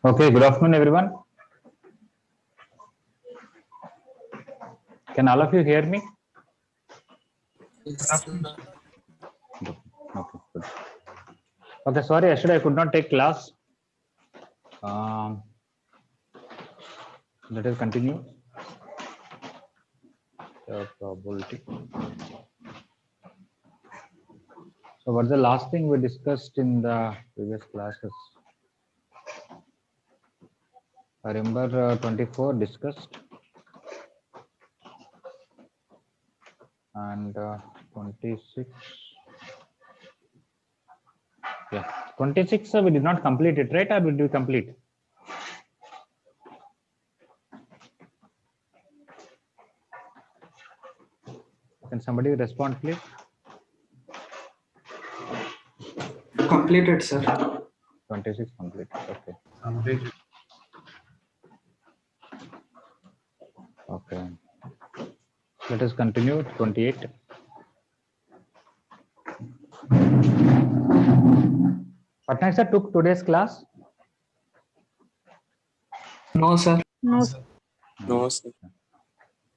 Okay, good afternoon, everyone. Can all of you hear me? Okay, good. Okay, sorry, yesterday I could not take class. Let us continue. The probability. So, what's the last thing we discussed in the previous classes? I remember 24 discussed and 26. Yeah, 26 we did not complete it, right? Or did we complete? Can somebody respond, please? Completed, sir. 26 complete. Okay. Completed. Okay. Let us continue. 28. Patnaik sir took today's class. No, sir. No, No, sir.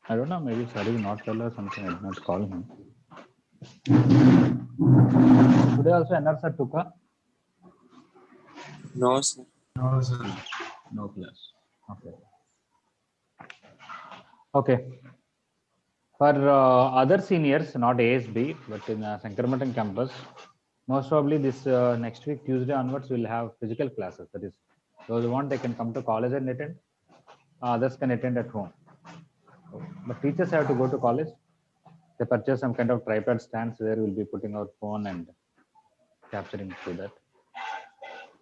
I don't know. Maybe sir is not well or something. I did not call him. Today also NR sir took a No, sir. No, sir. no class. Okay. Okay. For other seniors, not ASB, but in Sankaramatam campus, most probably this next week, Tuesday onwards, we'll have physical classes. That is, those who want, they can come to college and attend. Others can attend at home. But teachers have to go to college. They purchase some kind of tripod stands where we'll be putting our phone and capturing through that.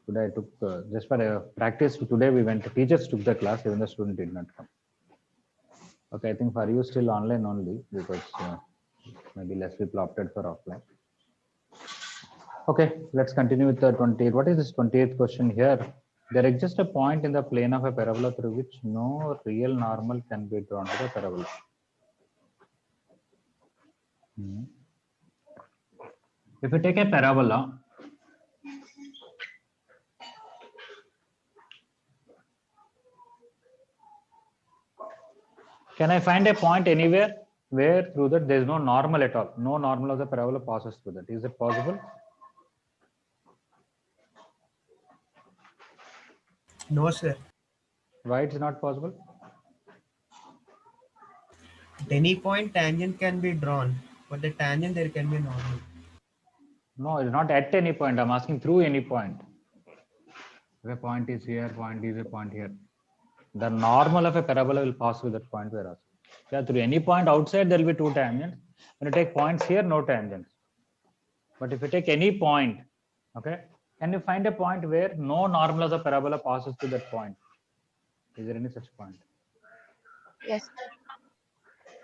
Today I took, just for practice, today we went, teachers took the class, even the student did not come. Okay, I think for you still online only because maybe less people opted for offline. Okay, let's continue with the 28th. What is this 28th question here? There exists a point in the plane of a parabola through which no real normal can be drawn to the parabola. If you take a parabola, can I find a point anywhere where through that there is no normal at all? No normal of the parabola passes through that. Is it possible? No, sir. Why it's not possible? At any point, tangent can be drawn. For the tangent, there can be normal. No, it's not at any point. I'm asking through any point. If a point is here, point is a point here. The normal of a parabola will pass through that point where also. Yeah, through any point outside, there will be two tangents. When you take points here, no tangents. But if you take any point, okay, can you find a point where no normal of the parabola passes through that point? Is there any such point? yes,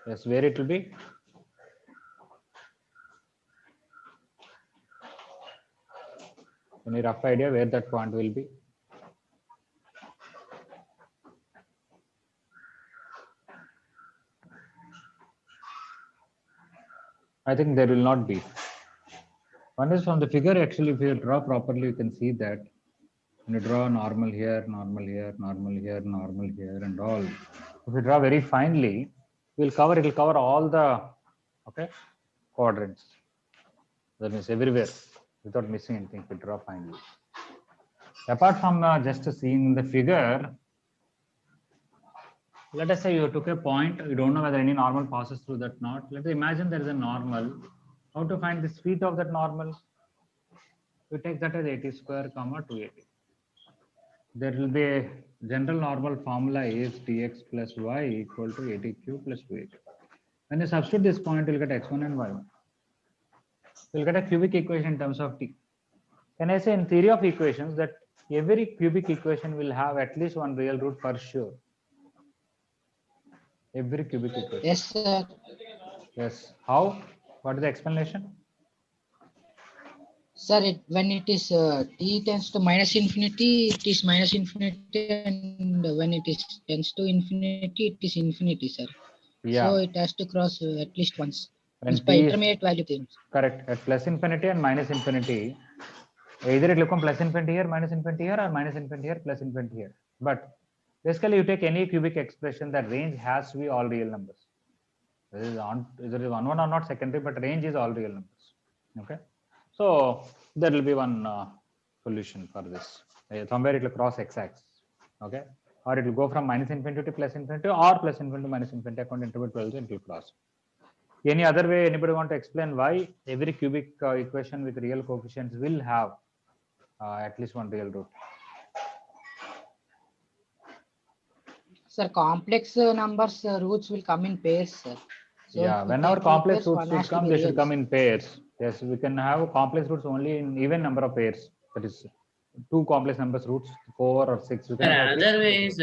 Yes, where it will be? Any rough idea where that point will be? I think there will not be. One is from the figure, actually, if you draw properly, you can see that when you draw normal here, normal here, normal here, normal here, and all. If you draw very finely, it will cover all the quadrants. That means everywhere without missing anything if you draw finely. Apart from just seeing the figure, let us say you took a point, you don't know whether any normal passes through that knot. Let's imagine there is a normal. How to find the speed of that normal? We take that as 80 square, 280. There will be a general normal formula is dx plus y equal to 80 cube plus 280. When you substitute this point, you'll get x1 and y1. You'll get a cubic equation in terms of t. Can I say in theory of equations that every cubic equation will have at least one real root for sure? Every cubic equation. Yes, sir. Yes. How? What is the explanation? Sir, when it is t tends to minus infinity, it is minus infinity, and when it is tends to infinity, it is infinity, sir. Yeah. So it has to cross at least once. When It's by t is intermediate value theorems. correct at plus infinity and minus infinity, Either it will become plus infinity here, minus infinity here, or minus infinity here, plus infinity here. But basically, you take any cubic expression, that range has to be all real numbers. There is one or not secondary, but range is all real numbers. Okay, so there will be one solution for this. Somewhere it will cross x-axis. Okay, or it will go from minus infinity to plus infinity, or plus infinity to minus infinity. According to interval 12, it will cross. Any other way? Anybody want to explain why every cubic equation with real coefficients will have at least one real root? Sir, complex numbers roots will come in pairs, sir. So Yeah, if we whenever take complex pairs, roots one should has to come, be they should real, come sir. in pairs. Yes, we can have complex roots only in even number of pairs. That is two complex numbers roots, 4 or 6. We And cannot have three. another way is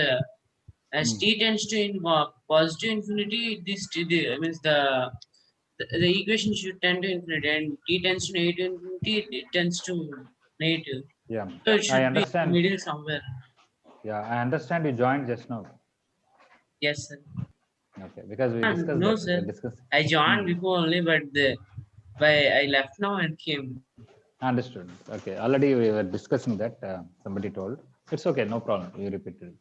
as Hmm. t tends to positive infinity, means the equation should tend to infinity, and t tends to negative infinity, it tends to negative. Yeah, So it I should be understand. middle somewhere. Yeah, I understand you joined just now. Yes, sir. Okay, because we discussed No, that. We sir. discussed. I joined Hmm. before only, but I left now and came. Understood. Okay, already we were discussing that. Somebody told. It's okay, no problem. You repeated.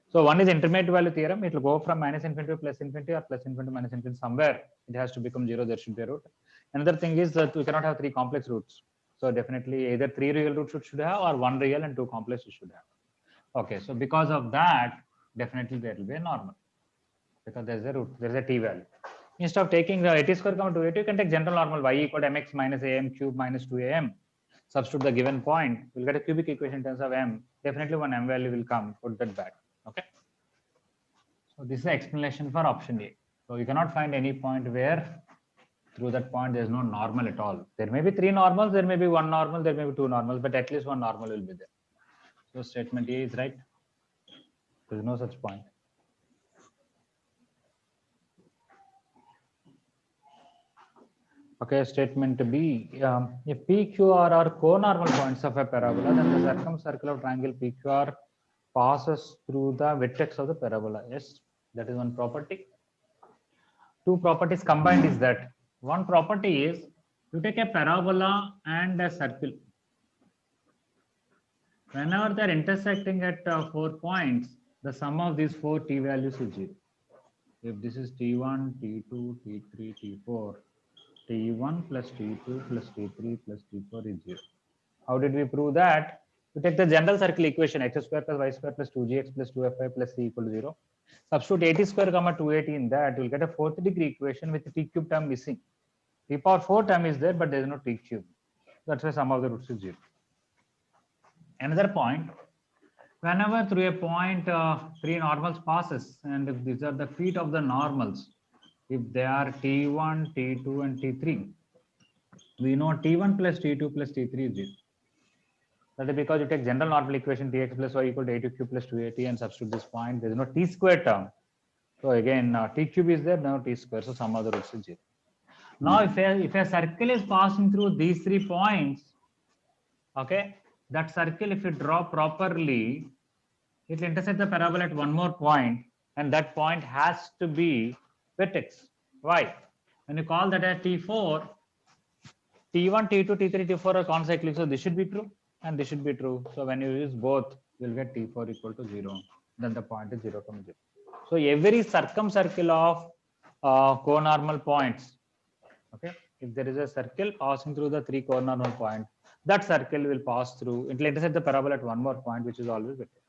So one is intermediate value theorem. It will go from minus infinity to plus infinity, or plus infinity to minus infinity. Somewhere it has to become 0. There should be a root. Another thing is that we cannot have three complex roots. So definitely either three real roots you should have, or one real and two complex you should have. Okay, so because of that, definitely there will be a normal, because there is a root, there is a t value. Instead of taking the 80 square comma 280, you can take general normal y equal to mx minus am cube minus 2am. Substitute the given point, we'll get a cubic equation in terms of m. Definitely one m value will come, put that back. Okay. So this is the explanation for option A. So you cannot find any point where through that point there is no normal at all. There may be three normals, there may be one normal, there may be two normals, but at least one normal will be there. So statement A is right. There is no such point. Okay, statement B. If PQR are co-normal points of a parabola, then the circumcircular triangle PQR passes through the vertex of the parabola. Yes, that is one property. Two properties combined is that. One property is you take a parabola and a circle. Whenever they are intersecting at 4 points, the sum of these 4 t values is 0. If this is t1, t2, t3, t4, t1 plus t2 plus t3 plus t4 is 0. How did we prove that? We take the general circle equation x square plus y square plus 2gx plus 2fy plus c equal to 0. Substitute 80 square comma 280 in that, we'll get a fourth degree equation with the t cube term missing. T power 4 term is there, but there is no t cube. That's why sum of the roots is 0. Another point, whenever through a point three normals passes, and if these are the feet of the normals, if they are t1, t2 and t3, we know t1 plus t2 plus t3 is 0. That is because you take general normal equation tx plus y equal to 80 cube plus 280 and substitute this point. There is no t square term. So again, t cube is there, no t square. So sum of the roots is 0. Now, if a circle is passing through these 3 points, okay, that circle, if you draw properly, it will intersect the parabola at one more point, and that point has to be vertex. Why? When you call that as T4, T1, T2, T3, T4 are concyclic, so this should be true and this should be true. So when you use both, you'll get T4 equal to 0. Then the point is 0, 0. So every circumcircle of co-normal points, okay, if there is a circle passing through the 3 co-normal points, that circle will pass through, it will intersect the parabola at one more point, which is always vertex.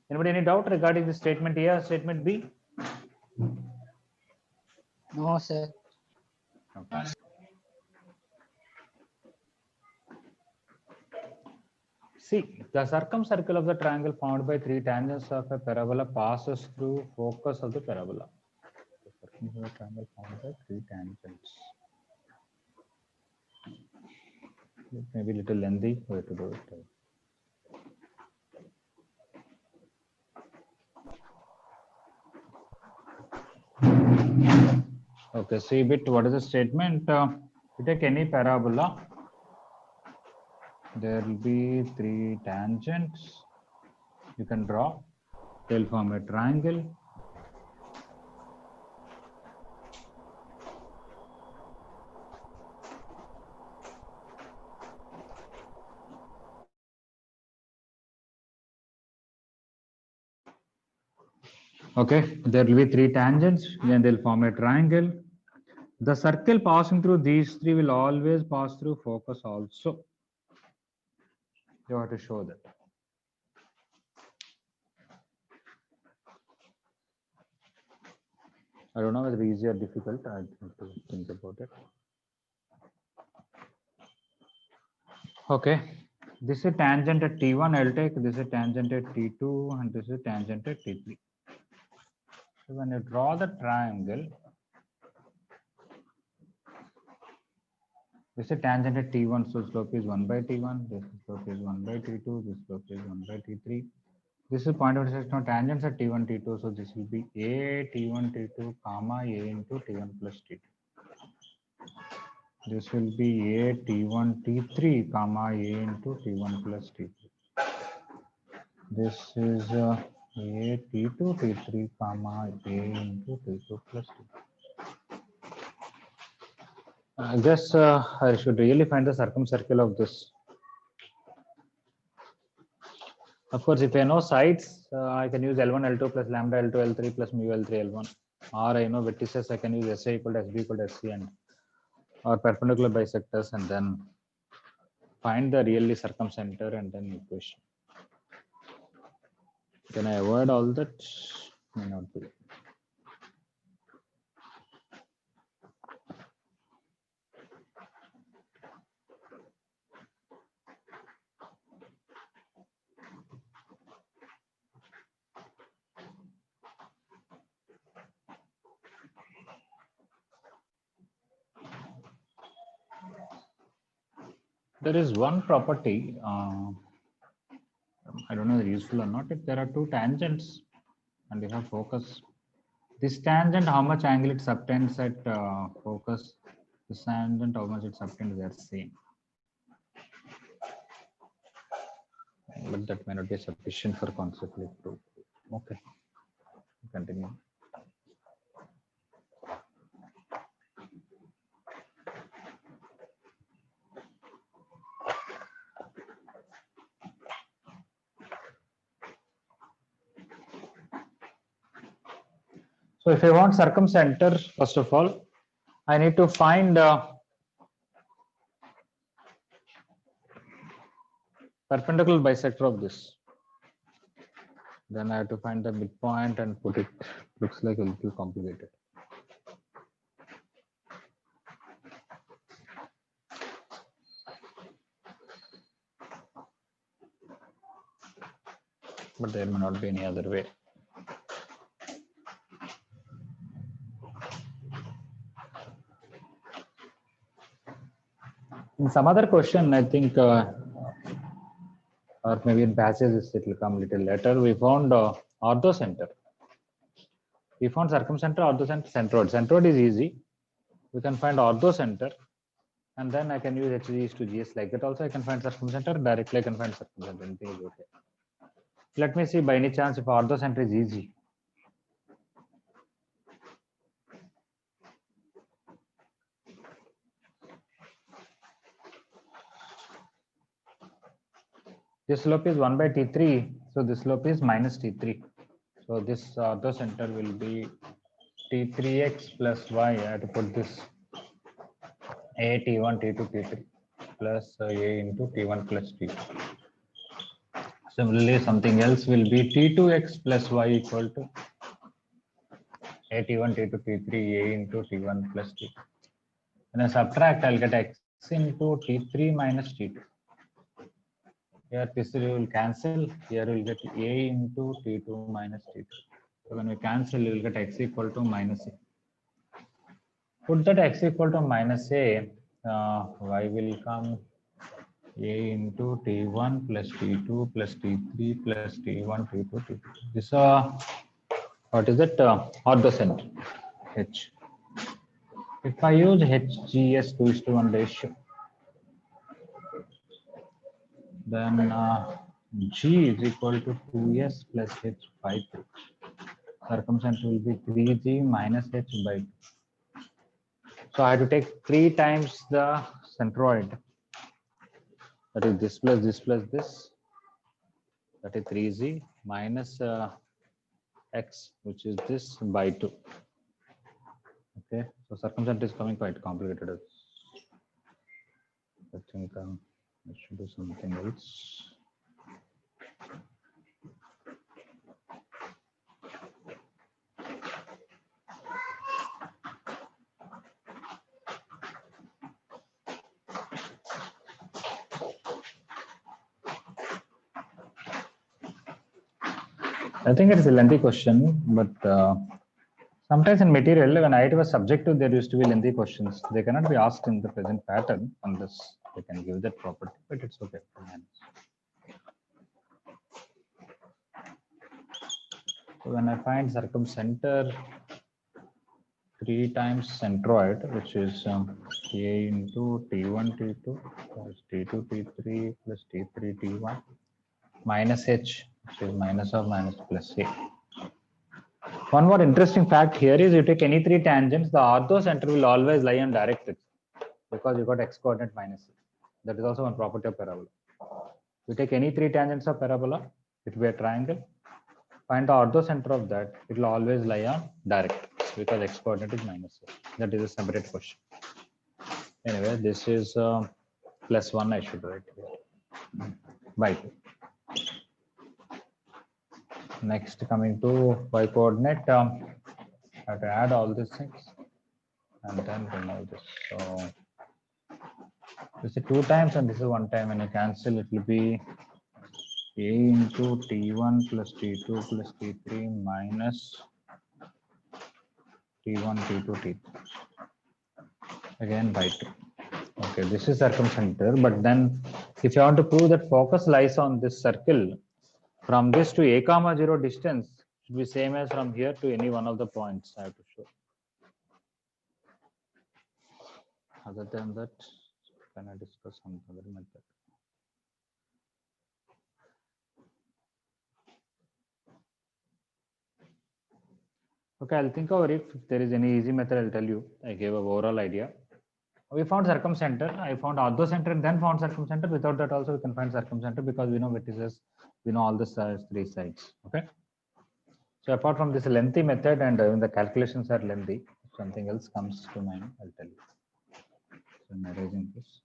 Anybody any doubt regarding the statement A or statement B? No, sir. Okay. See, the circumcircle of the triangle formed by 3 tangents of a parabola passes through focus of the parabola. The circumcircle of the triangle formed by 3 tangents. It may be a little lengthy way to do it. Okay, see bit, what is the statement? You take any parabola, there will be 3 tangents. You can draw, they'll form a triangle. Okay, there will be three tangents and they'll form a triangle. The circle passing through these three will always pass through focus also. You have to show that. I don't know whether easy or difficult. I have to think about it. Okay, this is tangent at T1. I'll take this is tangent at T2 and this is tangent at T3. So when you draw the triangle, this is tangent at T1, so slope is 1 by T1. This slope is 1 by T2. This slope is 1 by T3. This is point of intersection of tangents at T1, T2. So this will be A T1, T2, comma A into T1 plus T2. This will be A T1, T3, comma A into T1 plus T3. This is A T2, T3, comma A into T2 plus T2. I guess I should really find the circumcircle of this. Of course, if I know sides, I can use L1, L2 plus lambda L2, L3 plus mu L3, L1. Or I know vertices, I can use SA equal to SB equal to SC and or perpendicular bisectors and then find the really circumcenter and then equation. Can I avoid all that? May not be. There is one property, I don't know whether useful or not. If there are two tangents and you have focus, this tangent, how much angle it subtends at focus, this tangent, how much it subtends, they are same. But that may not be sufficient for conceptual proof. Okay, continue. So if I want circumcenter, first of all, I need to find perpendicular bisector of this. Then I have to find the midpoint and put it. Looks like a little complicated. But there may not be any other way. In some other question, I think, or maybe in passages it will come little later. We found orthocenter. We found circumcenter, orthocenter, centroid. Centroid is easy. We can find orthocenter, and then I can use HGS to GS like that. Also, I can find circumcenter directly. I can find circumcenter. Anything is okay. Let me see by any chance if orthocenter is easy. This slope is 1 by T3, so this slope is minus T3. So this orthocenter will be T3x plus y. I have to put this A T1, T2, T3 plus A into T1 plus T2. Similarly, something else will be T2x plus y equal to A T1, T2, T3, A into T1 plus T2. When I subtract, I'll get x into T3 minus T2. Here this will cancel. Here we'll get A into T2 minus T2. So when we cancel, you will get x equal to minus A. Put that x equal to minus A, y will come A into T1 plus T2 plus T3 plus T1, T2, T2. This what is it? Orthocenter H. If I use HGS 2:1 ratio, then G is equal to 2S plus H by 3. Circumcenter will be 3G minus H by 2. So I have to take 3 times the centroid. That is this plus this plus this. That is 3Z minus x, which is this by 2. Okay, so circumcenter is coming quite complicated. I think I should do something else. I think it is a lengthy question, but sometimes in material, when IT was subjective, there used to be lengthy questions. They cannot be asked in the present pattern unless they can give that property, but it's okay. So when I find circumcenter 3 times centroid, which is A into T1 T2 plus T2 T3 plus T3 T1 minus H, which is minus of minus plus A. One more interesting fact here is you take any 3 tangents, the orthocenter will always lie on directrix because you got x coordinate minus A. That is also one property of parabola. You take any 3 tangents of parabola, it will be a triangle. Find the orthocenter of that, it will always lie on directrix because x coordinate is minus A. That is a separate question. Anyway, this is plus 1, I should write here by 2. Next, coming to y coordinate, I have to add all these things and then remove this. So this is 2 times and this is 1 time. When you cancel, it will be A into T1 plus T2 plus T3 minus T1, T2, T3. Again by 2. Okay, this is circumcenter. But then if you want to prove that focus lies on this circle, from this to a comma 0 distance should be same as from here to any one of the points I have to show. Other than that, can I discuss some other method? Okay, I'll think over it. If there is any easy method, I'll tell you. I gave an overall idea. We found circumcenter. I found orthocenter and then found circumcenter. Without that also we can find circumcenter because we know vertices, we know all the 3 sides. Okay. So apart from this lengthy method and when the calculations are lengthy, if something else comes to mind, I'll tell you. So I'm erasing this.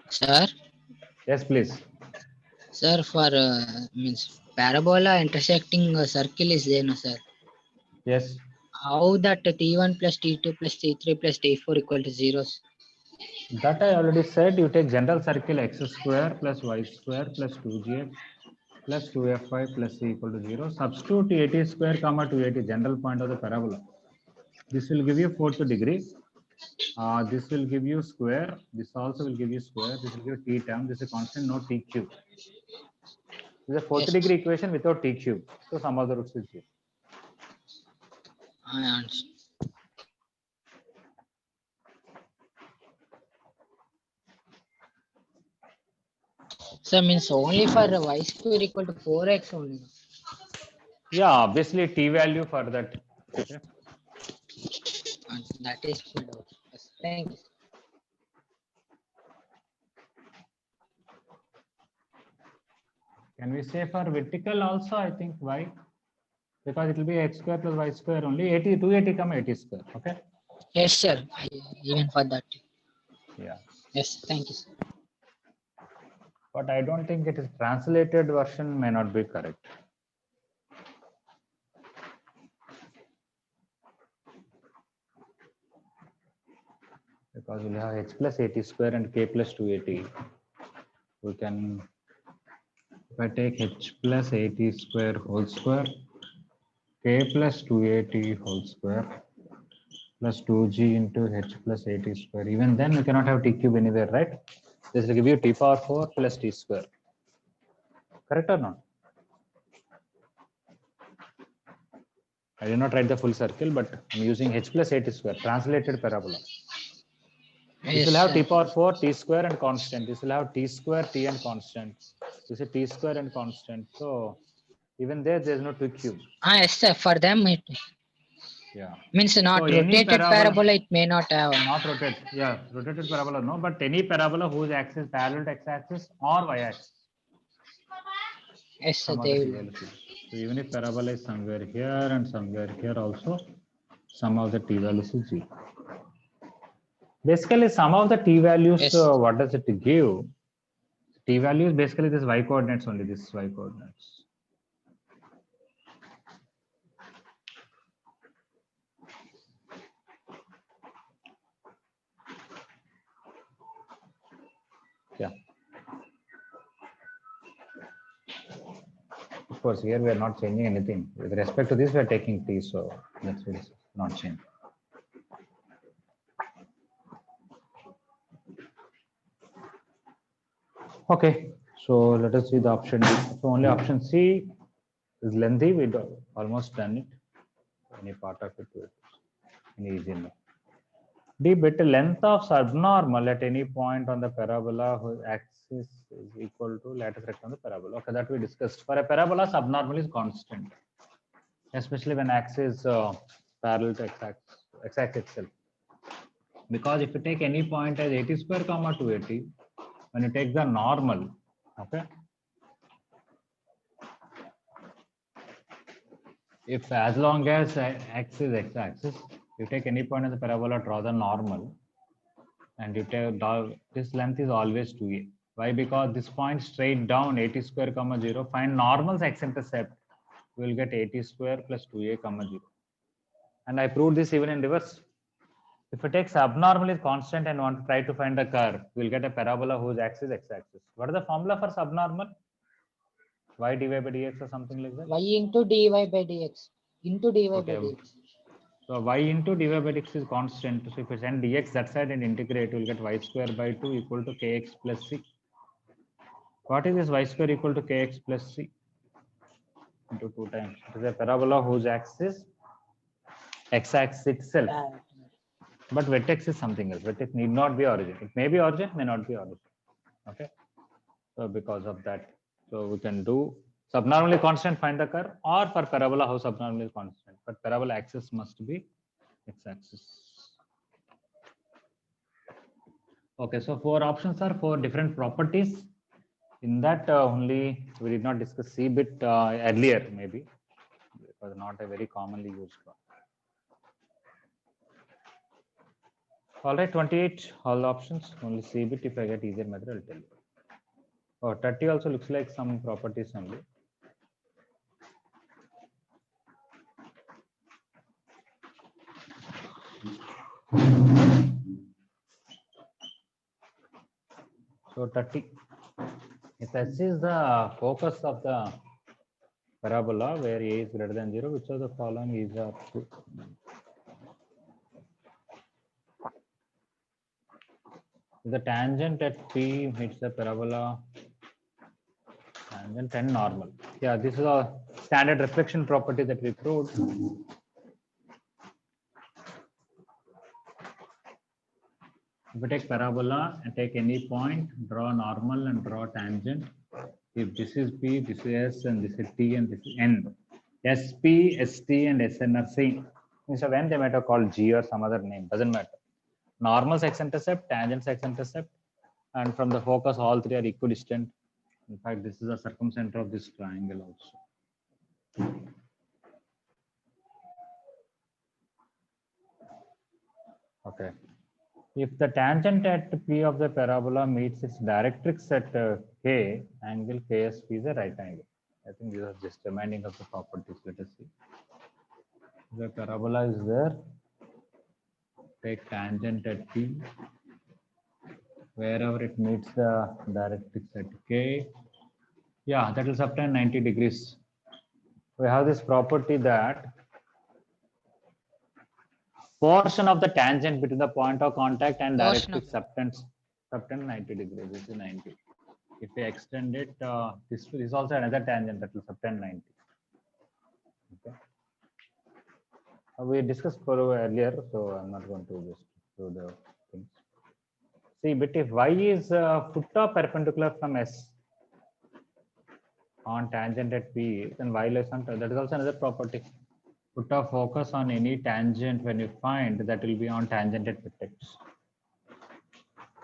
Sir, Yes, please. sir, for means parabola intersecting a circle is there, no, sir? Yes. How that T1 plus T2 plus T3 plus T4 equal to 0? That I already said. You take general circle x square plus y square plus 2gx plus 2fy plus c equal to 0. Substitute 80 square comma 280 general point of the parabola. This will give you 4th degree. This will give you square. This also will give you square. This will give t term. This is a constant, no t cube. This is a 4th degree equation without t cube. So some other roots is here. I understand. So means only for y square equal to 4x only. Yeah, obviously t value for that. Okay. And that is full out. Yes, thank you. Can we say for vertical also? I think why? Because it will be x square plus y square only 80, 280 comma 80 square. Okay. Yes, sir. Even for that. Yeah. Yes, thank you, sir. But I don't think it is translated version may not be correct. Because we'll have h plus 80 square and k plus 280. We can, if I take h plus 80 square whole square, k plus 280 whole square plus 2g into h plus 80 square. Even then we cannot have t cube anywhere, right? This will give you t power 4 plus t square. Correct or not? I did not write the full circle, but I'm using h plus 80 square, translated parabola. This Yes, will have sir. t power 4, t square and constant. This will have t square, t and constant. This is t square and constant. So even there is no 2 cube. Yes, sir. For them, it Yeah. means not So any rotated parabola, it may not have. Not rotate. Yeah, rotated parabola, no. But any parabola whose axis parallel to x-axis or y-axis. Yes, sir. Some They other will. TLC. So even if parabola is somewhere here and somewhere here also, sum of the t values is 0. Basically, sum of the t values, Yes. what does it give? T value is basically this y coordinates only, this y coordinates. Yeah. Of course, here we are not changing anything. With respect to this, we are taking t, so that's what is not changed. Okay, so let us see the option D. So only option C is lengthy. We almost done it. Any part of it, any easy enough. D bit length of subnormal at any point on the parabola whose axis is equal to lattice rectangle of the parabola. Okay, that we discussed. For a parabola, subnormal is constant, especially when axis is parallel to x-axis itself. Because if you take any point as 80 square comma 280, when you take the normal, okay, if as long as x is x-axis, you take any point in the parabola, draw the normal, and you take this length is always 2a. Why? Because this point straight down 80 square comma 0, find normal's x-intercept, we will get 80 square plus 2a comma 0. And I proved this even in reverse. If you take subnormal is constant and want to try to find the curve, we will get a parabola whose axis is x-axis. What is the formula for subnormal? Y dy by dx or something like that? Y into dy by dx. Into dy by Okay. dx. So y into dy by dx is constant. So if you send dx that side and integrate, you will get y square by 2 equal to kx plus c. What is this y square equal to kx plus c? Into 2 times. It is a parabola whose axis x-axis itself. But vertex is something else. Vertex need not be origin. It may be origin, may not be origin. Okay. So because of that, so we can do subnormally constant, find the curve, or for parabola how subnormally constant. But parabola axis must be x-axis. Okay, so 4 options are 4 different properties. In that only we did not discuss C bit earlier, maybe because not a very commonly used one. All right, 28 all the options, only C bit. If I get easier method, I'll tell you. Oh, 30 also looks like some properties only. So 30. If S is the focus of the parabola where A is greater than 0, which of the following is true? If the tangent at P meets the parabola, tangent and normal. Yeah, this is a standard reflection property that we proved. If we take parabola and take any point, draw normal and draw tangent. If this is P, this is S, and this is T, and this is N. SP, ST, and SN are same. Instead of N, they might have called G or some other name. Doesn't matter. Normal's x-intercept, tangent's x-intercept, and from the focus, all three are equidistant. In fact, this is the circumcenter of this triangle also. Okay. If the tangent at P of the parabola meets its directrix at K, angle KSP is a right angle. I think these are just reminding of the properties. Let us see. The parabola is there. Take tangent at P. Wherever it meets the directrix at K. Yeah, that will subtend 90 degrees. We have this property that portion of the tangent between the point of contact and directrix subtends 90 degrees. This is 90. If we extend it, this is also another tangent that will subtend 90. Okay. We discussed earlier, so I'm not going to just do the things. See, but if y is foot of perpendicular from S on tangent at P, then y lies on, that is also another property. Put a focus on any tangent when you find that will be on tangent at vertex.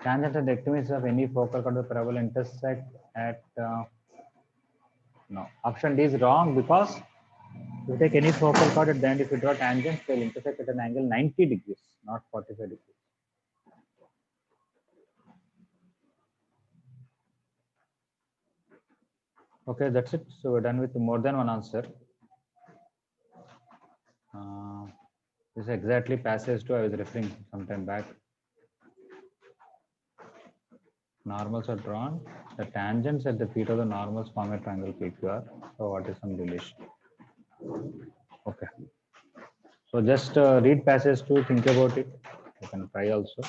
Tangent at vertex means of any focal point of the parabola intersect at No, option D is wrong because if you take any focal chord at the end, if you draw tangents, they'll intersect at an angle 90 degrees, not 45 degrees. Okay, that's it. So we're done with more than one answer. This is exactly passage 2 I was referring sometime back. Normals are drawn. The tangents at the feet of the normals form a triangle PQR. So what is some relation? Okay. So just read passage 2, think about it. You can try also.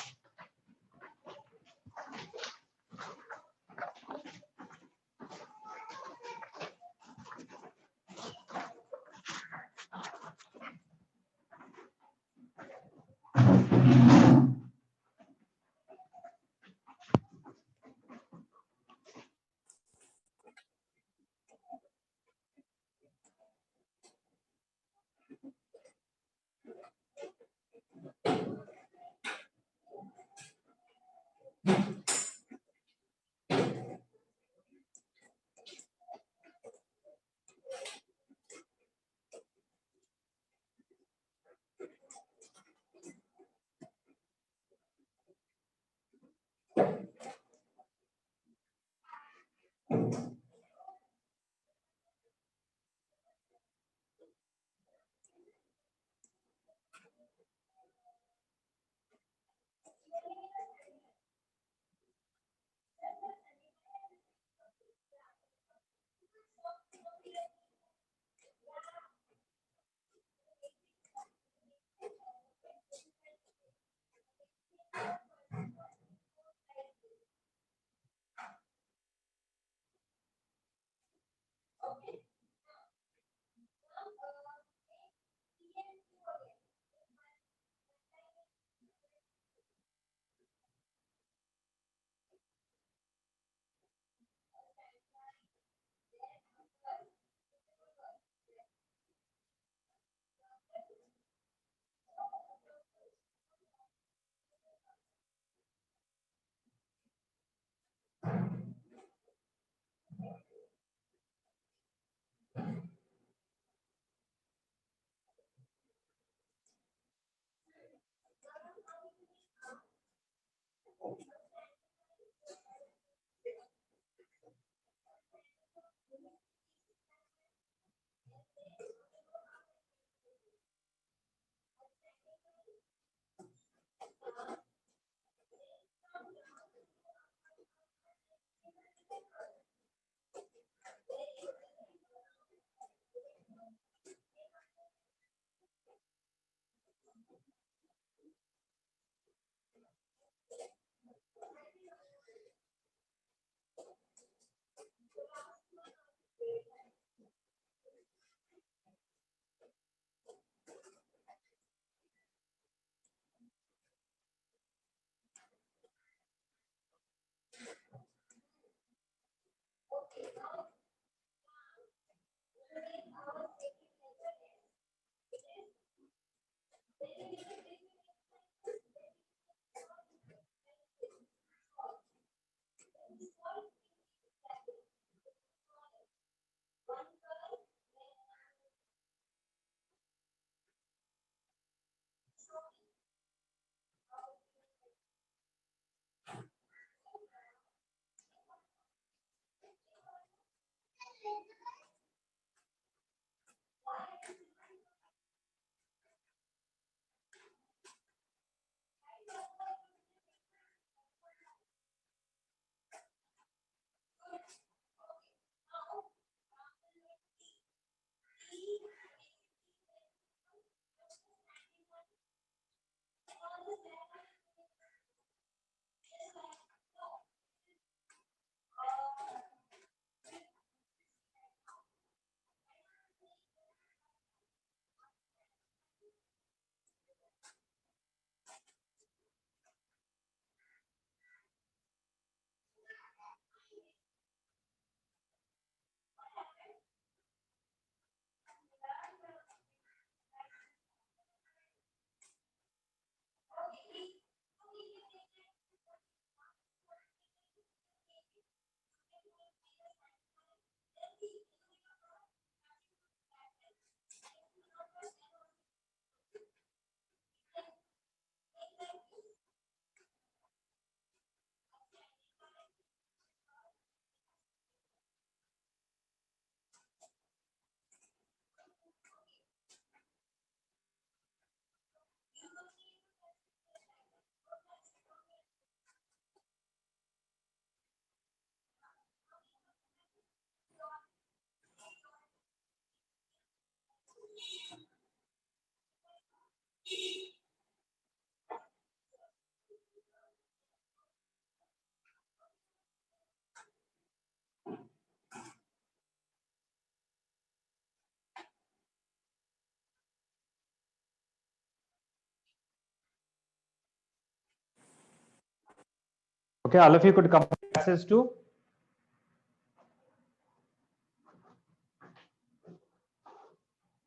Okay, all of you could complete access to.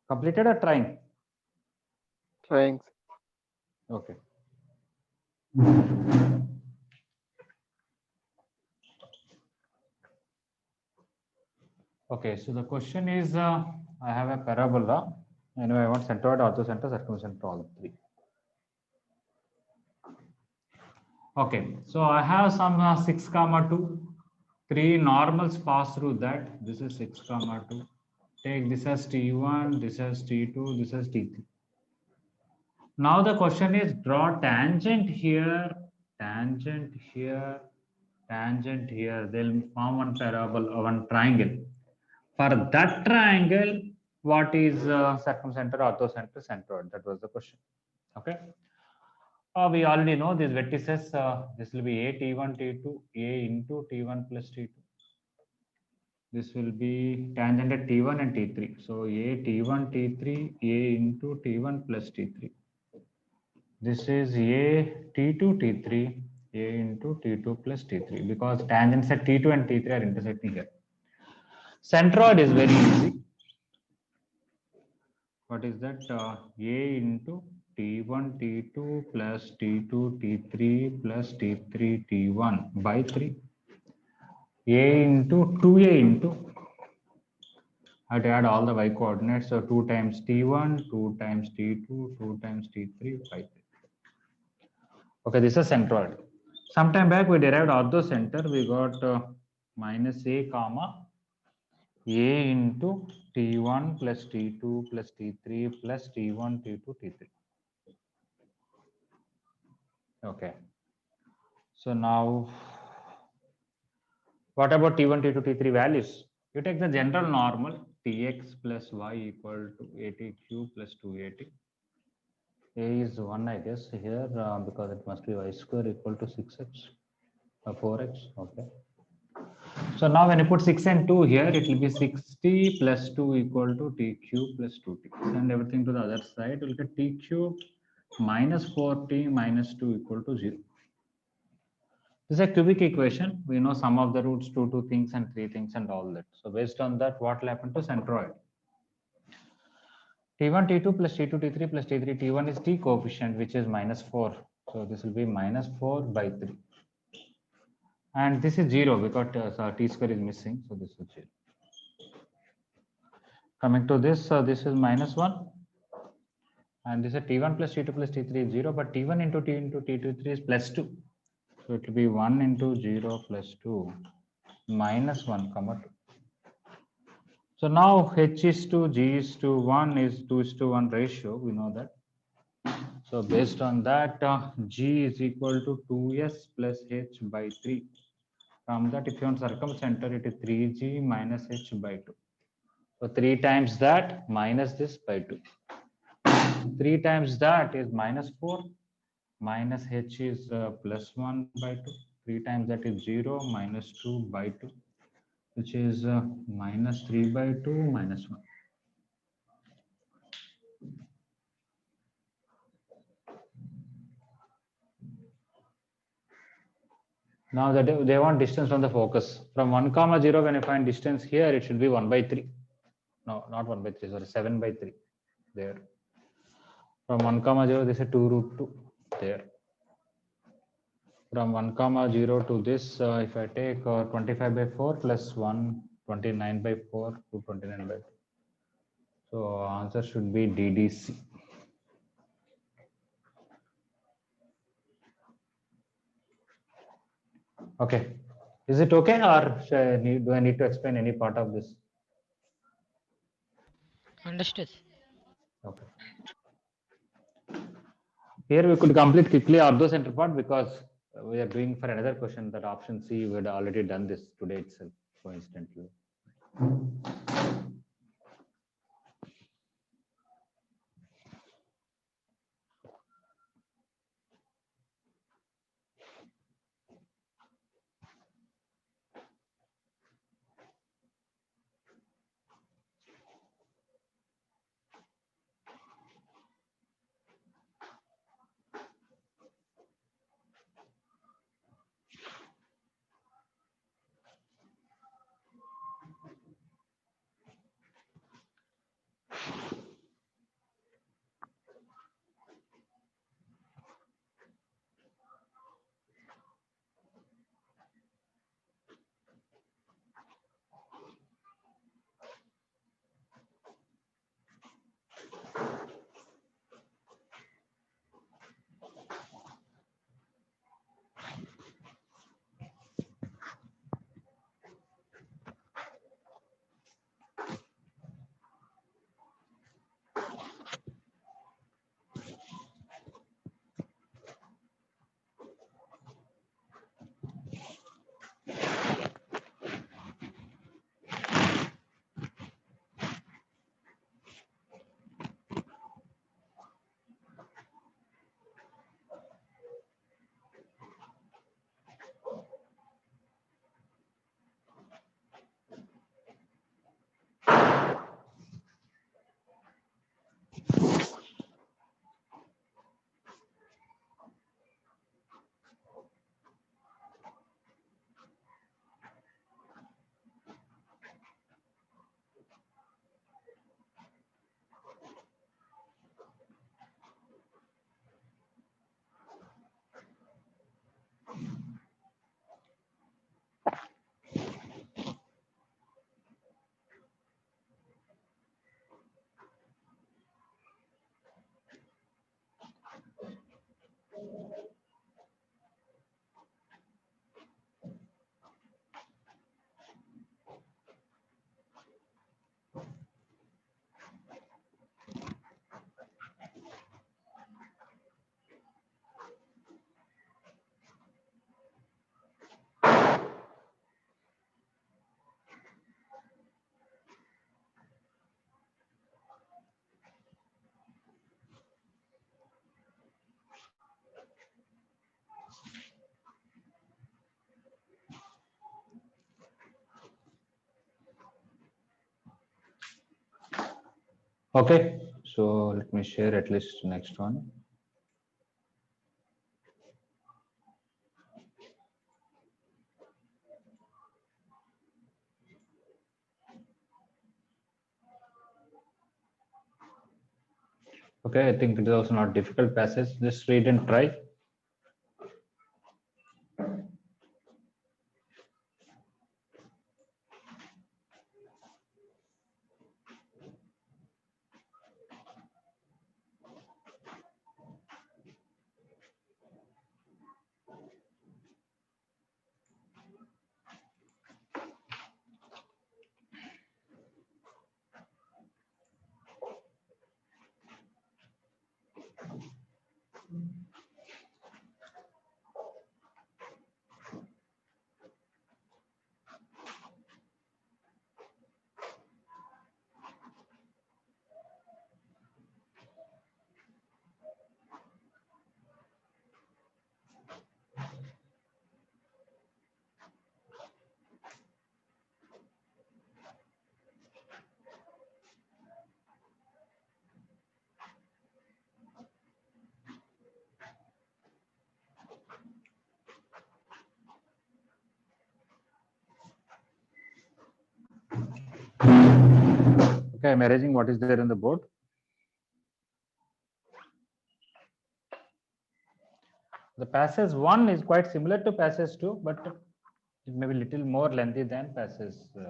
Completed or trying? Trying. Okay. Okay, so the question is, I have a parabola. Anyway, I want centroid, orthocenter, circumcenter, all three. Okay, so I have some 6 comma 2, 3 normals pass through that. This is 6 comma 2. Take this as T1, this as T2, this as T3. Now the question is, draw tangent here, tangent here, tangent here. They'll form one parabola, one triangle. For that triangle, what is circumcenter, orthocenter, centroid? That was the question. Okay. We already know these vertices. This will be A T1, T2, A into T1 plus T2. This will be tangent at T1 and T3. So A T1, T3, A into T1 plus T3. This is A T2, T3, A into T2 plus T3, because tangents at T2 and T3 are intersecting here. Centroid is very easy. What is that? A into T1, T2 plus T2, T3 plus T3, T1 by 3. A into 2A into, I have to add all the y coordinates. So 2 times T1, 2 times T2, 2 times T3 by 3. Okay, this is centroid. Sometime back we derived orthocenter. We got minus A comma A into T1 plus T2 plus T3 plus T1, T2, T3. Okay. So now, what about T1, T2, T3 values? You take the general normal, Tx plus y equal to ATQ plus 2AT. A is 1, I guess, here, because it must be y square equal to 6x or 4x. Okay. So now when you put 6 and 2 here, it will be 60 plus 2 equal to t cube plus 2t. Send everything to the other side. We'll get t cube minus 4t minus 2 equal to 0. This is a cubic equation. We know sum of the roots, 2 things and 3 things and all that. So based on that, what will happen to centroid? T1, T2 plus T2, T3 plus T3, T1 is t coefficient, which is minus 4. So this will be minus 4 by 3. And this is 0 because t square is missing. So this is 0. Coming to this, this is minus 1. And this is T1 plus T2 plus T3 is 0. But T1 into T into T3 is plus 2. So it will be 1 into 0 plus 2 minus 1 comma 2. So now H is to G is to 1 is 2 is to 1 ratio. We know that. So based on that, G is equal to 2S plus H by 3. From that, if you want circumcenter, it is 3G minus H by 2. So 3 times that minus this by 2. 3 times that is minus 4. Minus H is plus 1 by 2. 3 times that is 0 minus 2 by 2, which is minus 3 by 2 minus 1. Now that they want distance from the focus. From 1 comma 0, when I find distance here, it should be 1 by 3. No, not 1 by 3, sorry, 7 by 3 there. From 1 comma 0, this is 2 root 2 there. From 1 comma 0 to this, if I take 25 by 4 plus 1, 29 by 4 to 29 by 2. So answer should be DDC. Okay. Is it okay, or do I need to explain any part of this? Understood. Okay. Here we could complete quickly orthocenter part because we are doing for another question that option C, we had already done this today itself, coincidentally. Okay, so let me share at least next one. Okay, I think it is also not difficult passage. Just read and try. Okay, I'm arranging what is there in the board. The passage 1 is quite similar to passage 2, but it may be little more lengthy than passage 2.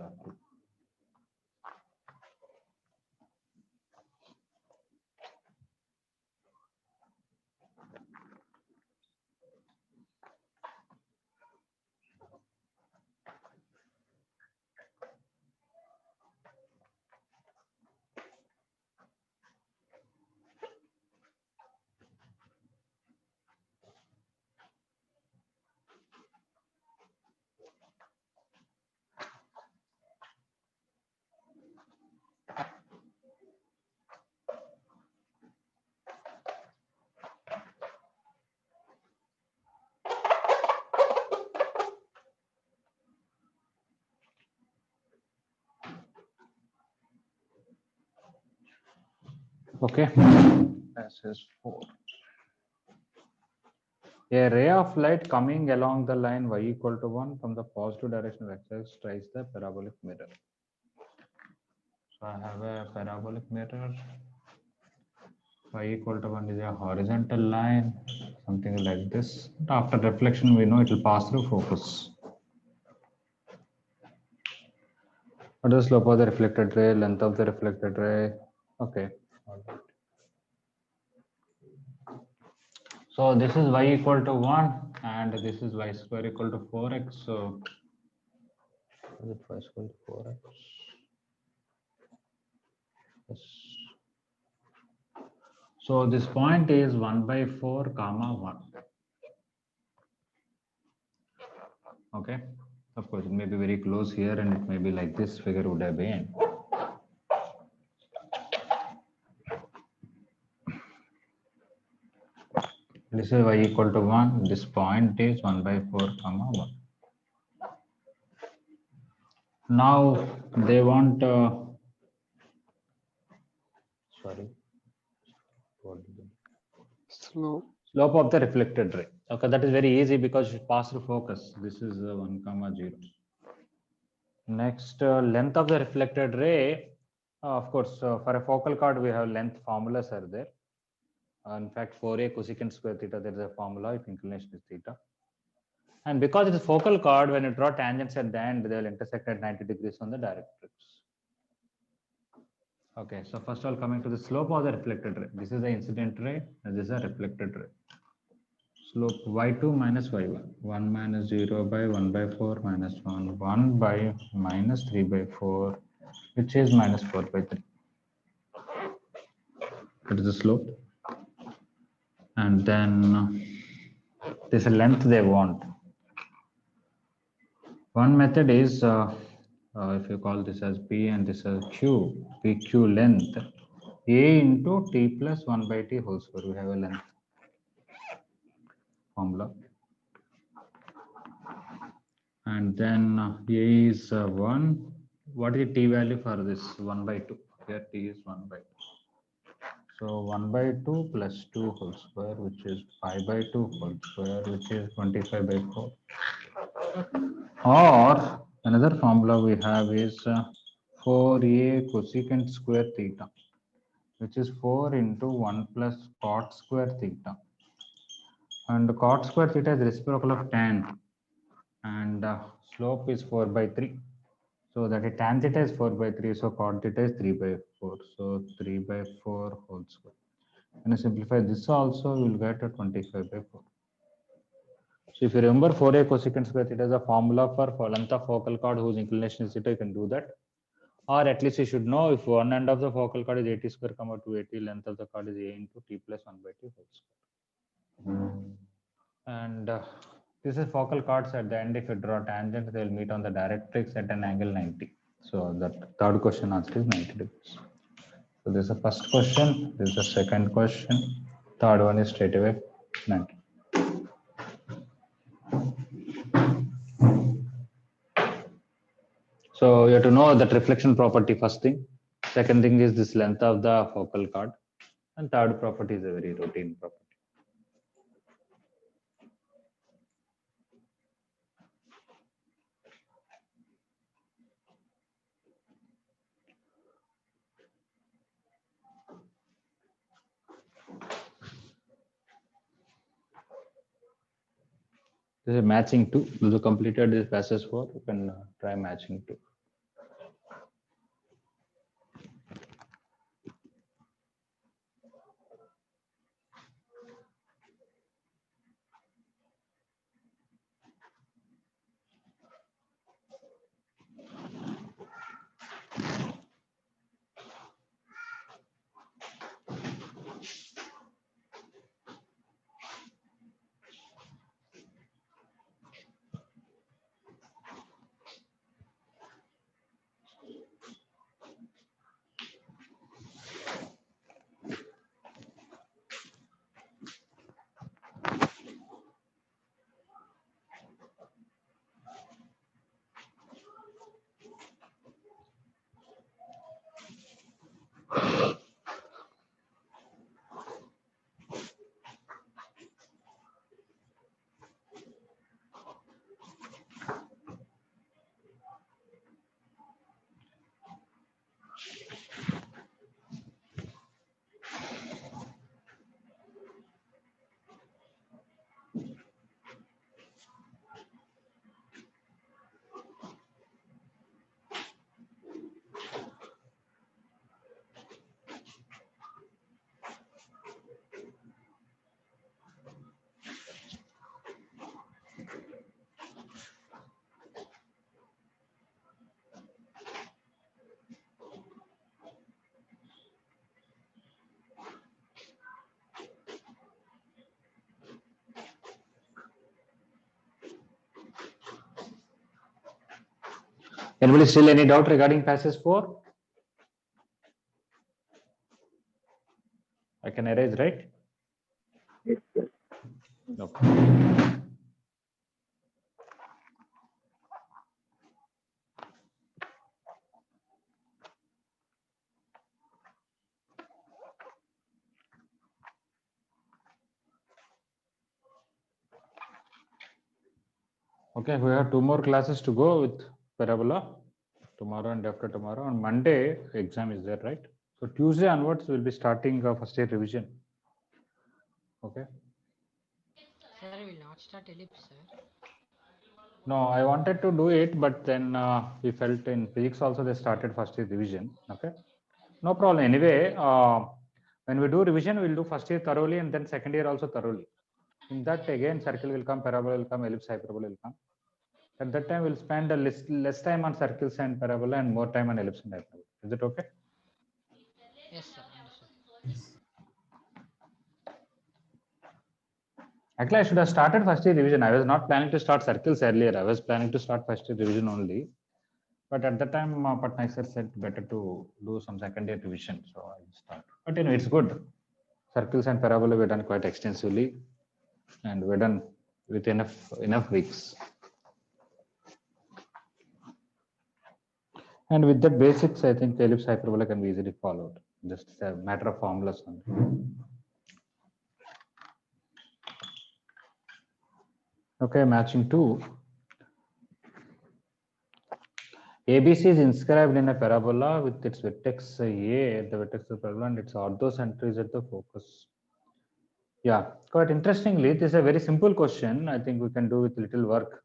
Okay, passage 4. A ray of light coming along the line y equal to 1 from the positive direction of x-axis strikes the parabolic mirror. So I have a parabolic mirror. Y equal to 1 is a horizontal line, something like this. After reflection, we know it will pass through focus. What is the slope of the reflected ray, length of the reflected ray? Okay. All right. So this is y equal to 1 and this is y square equal to 4x. So is it y square to 4x? Yes. So this point is 1 by 4 comma 1. Okay. Of course, it may be very close here and it may be like this figure would have been. This is y equal to 1. This point is 1 by 4 comma 1. Now they want sorry, slope of the reflected ray. Okay, that is very easy because it passes through focus. This is 1 comma 0. Next, length of the reflected ray. Of course, for a focal chord, we have length formulas are there. In fact, 4a cosecant square theta, there is a formula if inclination is theta. And because it is focal chord, when you draw tangents at the end, they will intersect at 90 degrees on the directrix. Okay, so first of all, coming to the slope of the reflected ray. This is the incident ray, and this is a reflected ray. Slope y2 minus y1. 1 minus 0 by 1 by 4 minus 1. 1 by minus 3 by 4, which is minus 4 by 3. That is the slope. And then this is a length they want. One method is if you call this as P and this as Q, PQ length, A into T plus 1 by T whole square. We have a length formula. And then A is 1. What is the T value for this? 1 by 2. Here T is 1 by 2. So 1 by 2 plus 2 whole square, which is 5 by 2 whole square, which is 25 by 4. Or another formula we have is 4a cosecant square theta, which is 4 into 1 plus cot square theta. And cot square theta is reciprocal of tan, and slope is 4 by 3. So that is tan theta is 4 by 3, so cot theta is 3 by 4. So 3 by 4 whole square. When you simplify this also, you will get a 25 by 4. So if you remember 4a cosecant square theta is a formula for length of focal chord whose inclination is theta, you can do that. Or at least you should know if one end of the focal chord is 80 square, 280, length of the chord is a into t plus 1 by 2 whole square. And this is focal chords at the end. If you draw tangent, they will meet on the directrix at an angle 90. So the third question answer is 90 degrees. So this is the first question. This is the second question. Third one is straight away 90. So you have to know that reflection property first thing. Second thing is this length of the focal chord. And third property is a very routine property. This is matching 2. Those who completed this passage 4, you can try matching 2. Anybody still any doubt regarding passage 4? I can erase, right? No. Okay, we have 2 more classes to go with parabola tomorrow and after tomorrow. On Monday, exam is there, right? So Tuesday onwards, we'll be starting first year revision. Okay. Sir, I will not start ellipse, sir. No, I wanted to do it, but then we felt in physics also they started first year revision. Okay. No problem. Anyway, when we do revision, we'll do first year thoroughly and then second year also thoroughly. In that again, circle will come, parabola will come, ellipse, hyperbola will come. At that time, we'll spend a less time on circles and parabola and more time on ellipse and hyperbola. Is it okay? Yes, sir. Understood. Actually, I should have started first year revision. I was not planning to start circles earlier. I was planning to start first year revision only. But at that time, Patnaik sir said better to do some second year revision. So I start. But anyway, it's good. Circles and parabola were done quite extensively. And we're done with enough weeks. And with that basics, I think the ellipse hyperbola can be easily followed. Just a matter of formulas only. Okay, matching 2. ABC is inscribed in a parabola with its vertex A at the vertex of the parabola and its orthocenter is at the focus. Yeah, quite interestingly, this is a very simple question. I think we can do with little work,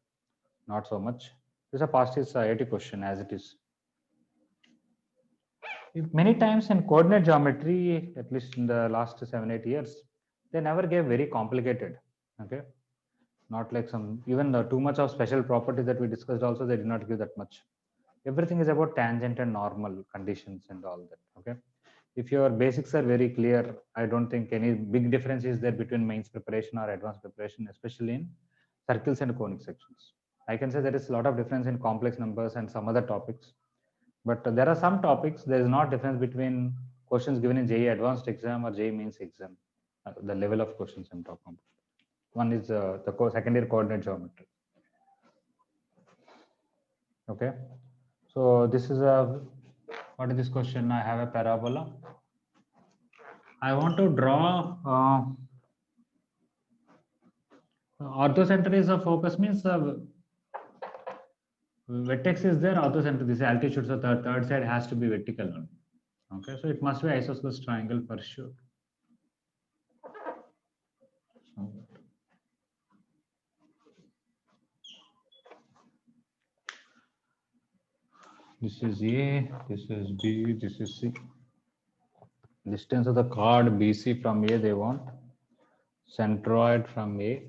not so much. This is a past IIT question as it is. Many times in coordinate geometry, at least in the last 7-8 years, they never gave very complicated. Okay, not like some, even the too much of special properties that we discussed also, they did not give that much. Everything is about tangent and normal conditions and all that. Okay, if your basics are very clear, I don't think any big difference is there between mains preparation or advanced preparation, especially in circles and conic sections. I can say there is a lot of difference in complex numbers and some other topics, but there are some topics there is not difference between questions given in JEE advanced exam or JEE mains exam. The level of questions I'm talking about. One is the second-year coordinate geometry. Okay, so this is a, what is this question? I have a parabola. I want to draw orthocenter is a focus, means vertex is there, orthocenter, this altitude, so the third side has to be vertical only. Okay, so it must be isosceles triangle for sure. So, this is A, this is B, this is C. Distance of the chord BC from A they want, centroid from A,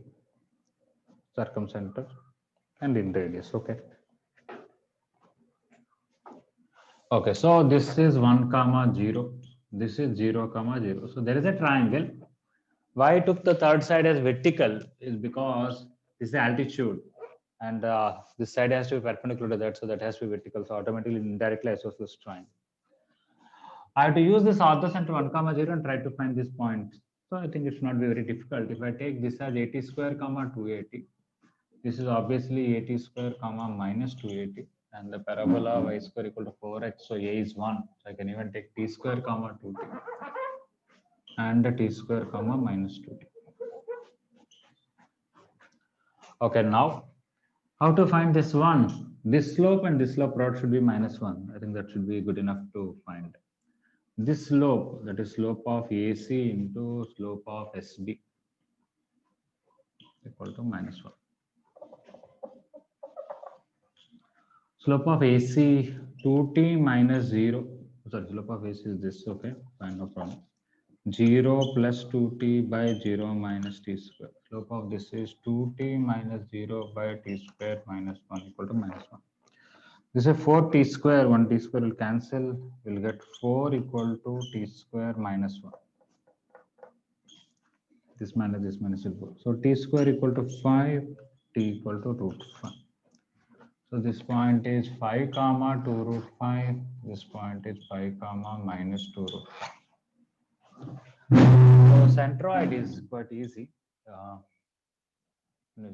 circumcenter, and in radius. Okay. Okay, so this is 1, 0. This is 0, 0. So there is a triangle. Why I took the third side as vertical is because this is altitude, and this side has to be perpendicular to that, so that has to be vertical. So automatically, indirectly isosceles triangle. I have to use this orthocenter 1, 0 and try to find this point. So I think it should not be very difficult. If I take this as 80 square, 280, this is obviously 80 square, minus 280, and the parabola y square equal to 4x. So A is 1. So I can even take t square, 2t, and the t square, minus 2t. Okay, now how to find this one? This slope and this slope product should be -1. I think that should be good enough to find. This slope, that is slope of AC into slope of SB, equal to -1. Slope of AC 2t minus 0. Sorry, slope of AC is this. Okay, fine, no problem. 0 plus 2t by 0 minus t square. Slope of this is 2t minus 0 by t square minus 1 equal to -1. This is 4t square, 1t square will cancel. We'll get 4 equal to t square minus 1. This minus will go. So t square equal to 5, t equal to root 5. So this point is 5, 2 root 5. This point is 5, minus 2 root 5. So centroid is quite easy.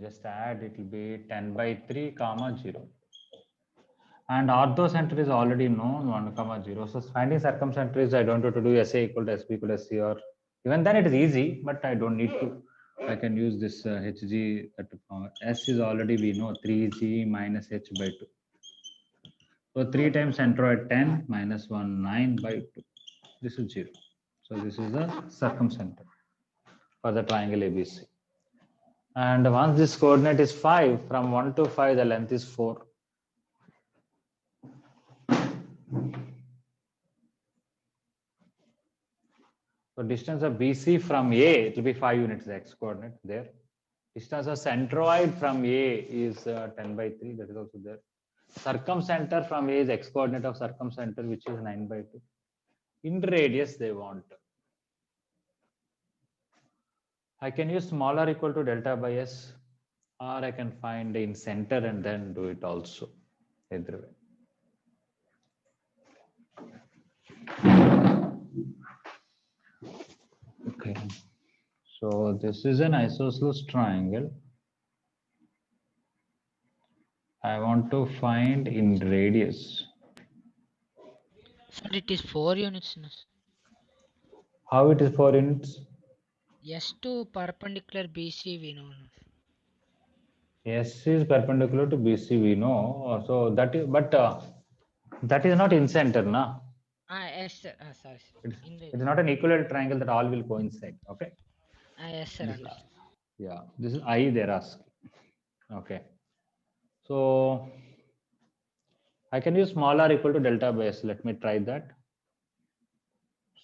Just add, it will be 10 by 3, 0. And orthocenter is already known, 1, 0. So finding circumcenter is, I don't have to do SA equal to SB equal to SC, or even then it is easy, but I don't need to. I can use this HG, S is already, we know, 3G minus H by 2. So 3 times centroid 10 minus 1, 9 by 2. This is 0. So this is the circumcenter for the triangle ABC. And once this coordinate is 5, from 1 to 5, the length is 4. So distance of BC from A, it will be 5 units, the x coordinate there. Distance of centroid from A is 10 by 3, that is also there. Circumcenter from A is x coordinate of circumcenter, which is 9 by 2. In radius, they want. I can use smaller equal to delta by S, or I can find in center and then do it also. Either way. Okay, so this is an isosceles triangle. I want to find in radius. Sir, it is 4 units. How it is 4 units? S2 perpendicular BC we know. S is perpendicular to BC, we know. So that is, but that is not in center, na? Yes sir. Sorry. It's not an equilateral triangle that all will coincide. Okay. Yes sir. This- Understood. Yeah, this is I they're asking. Okay. So I can use small r equal to delta by S. Let me try that.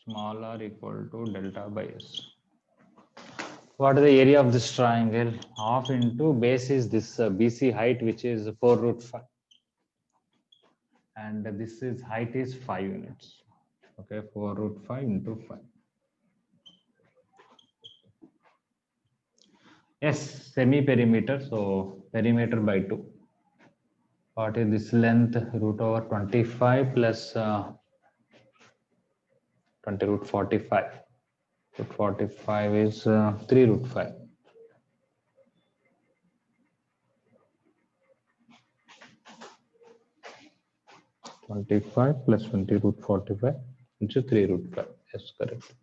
Small r equal to delta by S. What is the area of this triangle? Half into base is this BC height, which is 4 root 5. And this is height is 5 units. Okay, 4 root 5 into 5. Yes, semi-perimeter, so perimeter by 2. What is this length? Root over 25 plus 20 root 45. Root 45 is 3 root 5. (25 plus 20 root 45), which is 3 root 5. Yes, correct.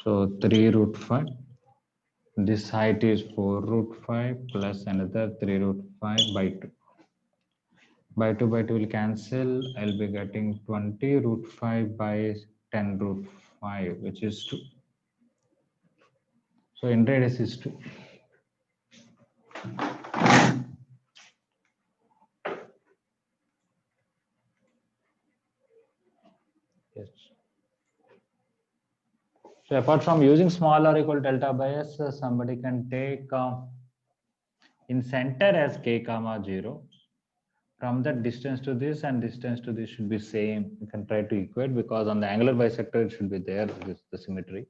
So 3 root 5. This height is 4 root 5 plus another 3 root 5 by 2. By 2 will cancel. I'll be getting 20 root 5 by 10 root 5, which is 2. So in radius is 2. Yes. So apart from using small r equal delta by S, somebody can take in center as k comma 0. From that distance to this and distance to this should be same. You can try to equate because on the angular bisector it should be there. This is the symmetry.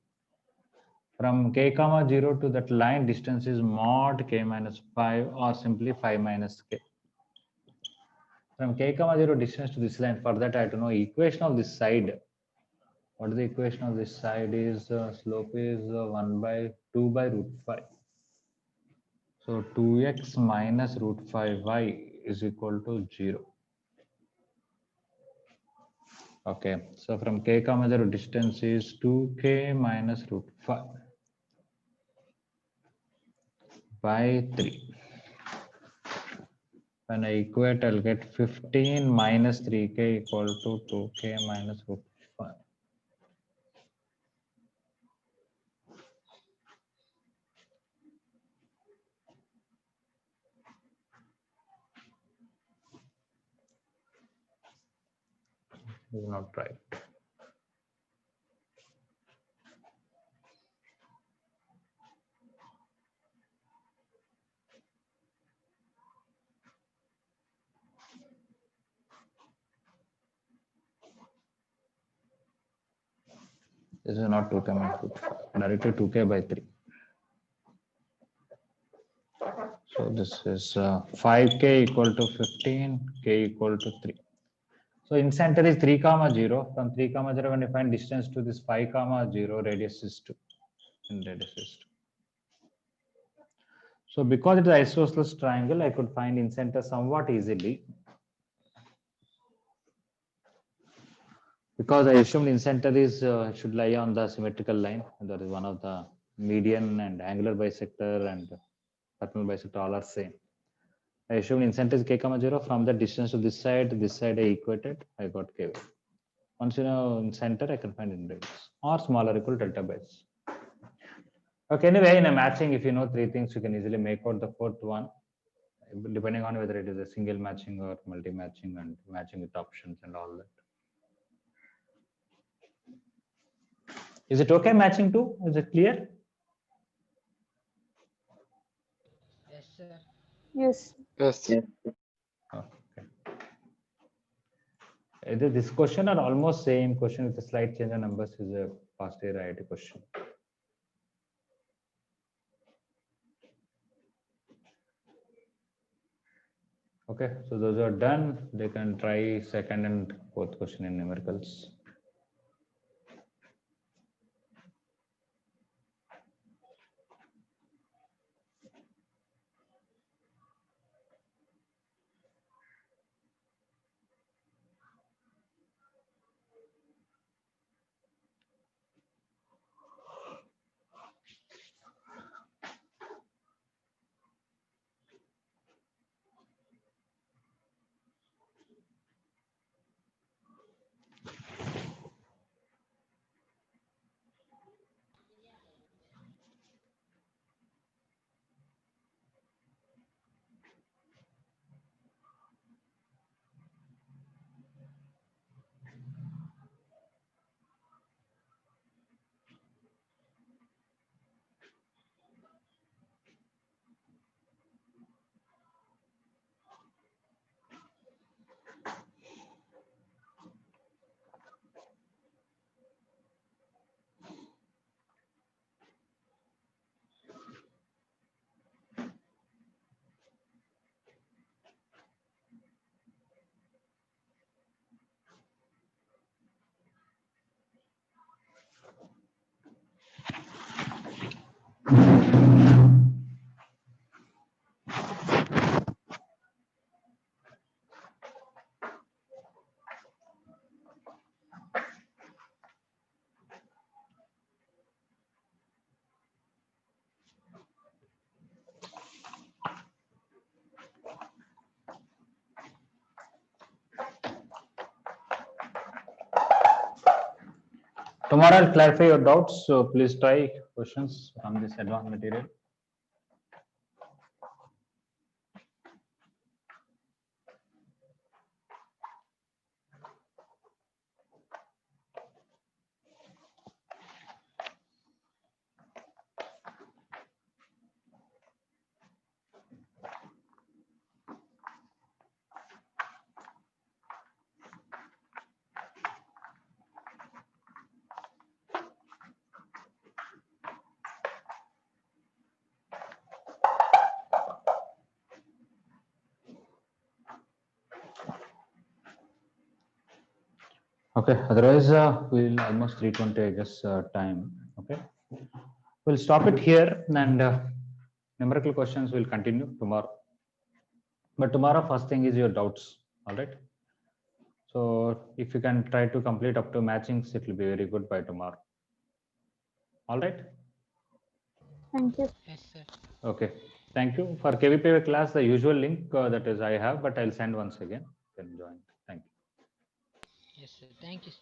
From k comma 0 to that line distance is mod k minus 5 or simply 5 minus k. From k comma 0 distance to this line, for that I have to know equation of this side. What is the equation of this side is slope is 1 by 2 by root 5. So 2x minus root 5y is equal to 0. Okay, so from k comma 0 distance is 2k minus root 5 by 3. When I equate, I'll get 15 minus 3k equal to 2k minus root 5. This is not right. This is not 2k minus root 5, directly 2k by 3. So this is 5k equal to 15, k equal to 3. So in center is 3 comma 0. From 3 comma 0, when you find distance to this 5 comma 0, radius is 2. And radius is 2. So because it is isosceles triangle, I could find in center somewhat easily. Because I assumed in center is should lie on the symmetrical line. That is one of the median and angular bisector and perpendicular bisector all are same. I assumed in center is k comma 0. From the distance to this side I equated. I got k. Once you know in center, I can find in radius or smaller equal delta by S. Okay, anyway, in a matching, if you know 3 things, you can easily make out the 4th one, depending on whether it is a single matching or multi-matching and matching with options and all that. Is it okay matching too? Is it clear? Yes sir. Yes. Yes. Okay. Either this question or almost same question with a slight change of numbers is a past year IIT question. Okay, so those are done. They can try second and fourth question in numericals. Tomorrow I'll clarify your doubts, so please try questions from this advanced material. Okay, otherwise we'll almost 3:20, I guess, time. Okay, we'll stop it here, and numerical questions will continue tomorrow. But tomorrow, first thing is your doubts. All right. So if you can try to complete up to matchings, it will be very good by tomorrow. All right. Thank you. Yes, sir. Okay. Thank you. For KVPV class, the usual link that is I have, but I'll send once again. You can join. Thank you. Yes, sir. Thank you.